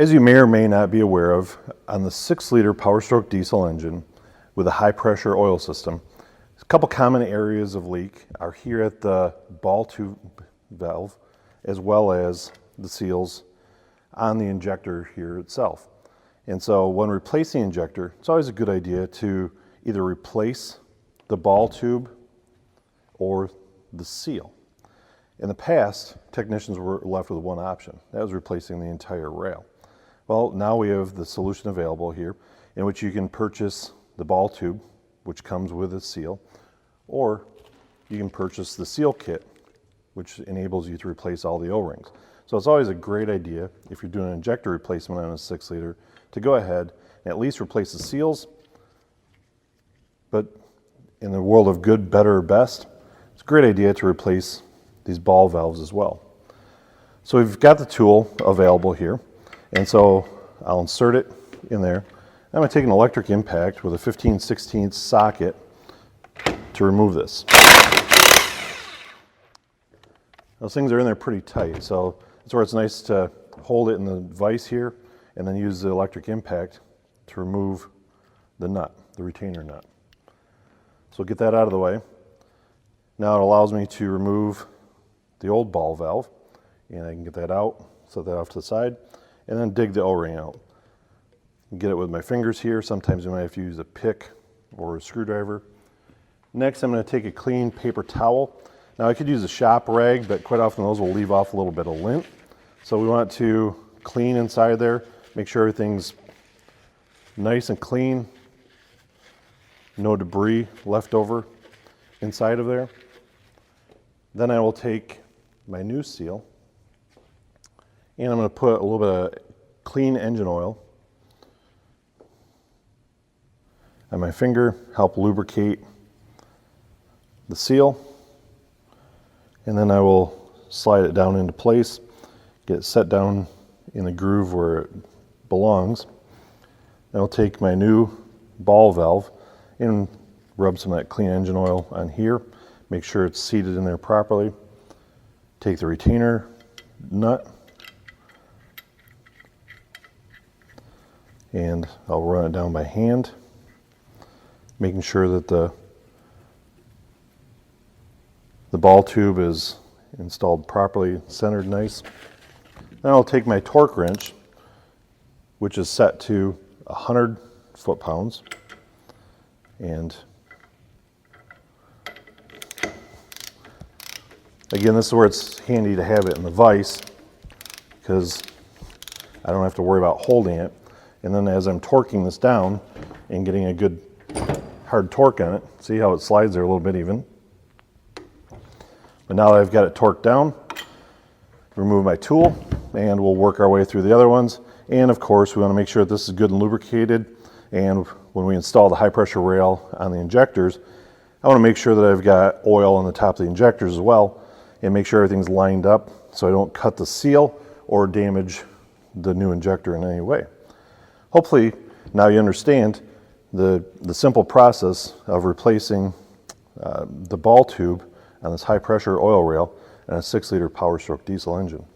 As you may or may not be aware of, on the 6-liter Powerstroke diesel engine with a high pressure oil system, a couple common areas of leak are here at the ball tube valve, as well as the seals on the injector here itself. And so when replacing the injector, it's always a good idea to either replace the ball tube or the seal. In the past, technicians were left with one option. That was replacing the entire rail. Well, now we have the solution available here in which you can purchase the ball tube, which comes with a seal, or you can purchase the seal kit, which enables you to replace all the O-rings. So it's always a great idea, if you're doing an injector replacement on a 6-liter, to go ahead and at least replace the seals. But in the world of good, better, or best, it's a great idea to replace these ball valves as well. So we've got the tool available here, and so I'll insert it in there. I'm going to take an electric impact with a 15/16 socket to remove this. Those things are in there pretty tight, so that's where it's nice to hold it in the vise here and then use the electric impact to remove the nut, the retainer nut. So get that out of the way. Now it allows me to remove the old ball valve, and I can get that out, set that off to the side, and then dig the O-ring out. Get it with my fingers here. Sometimes you might have to use a pick or a screwdriver. Next, I'm going to take a clean paper towel. Now I could use a shop rag, but quite often those will leave off a little bit of lint. So we want to clean inside there, make sure everything's nice and clean, no debris left over inside of there. Then I will take my new seal and I'm going to put a little bit of clean engine oil on my finger, help lubricate the seal, and then I will slide it down into place, get it set down in the groove where it belongs. Then I'll take my new ball valve and rub some of that clean engine oil on here, make sure it's seated in there properly. Take the retainer nut and I'll run it down by hand, making sure that the ball tube is installed properly, centered nice. Then I'll take my torque wrench, which is set to 100 foot-pounds, and again, this is where it's handy to have it in the vise because I don't have to worry about holding it. And then as I'm torquing this down and getting a good hard torque on it, see how it slides there a little bit even. But now that I've got it torqued down, remove my tool and we'll work our way through the other ones. And of course, we want to make sure that this is good and lubricated. And when we install the high pressure rail on the injectors, I want to make sure that I've got oil on the top of the injectors as well and make sure everything's lined up so I don't cut the seal or damage the new injector in any way. Hopefully now you understand the simple process of replacing the ball tube on this high pressure oil rail and a 6-liter Powerstroke diesel engine.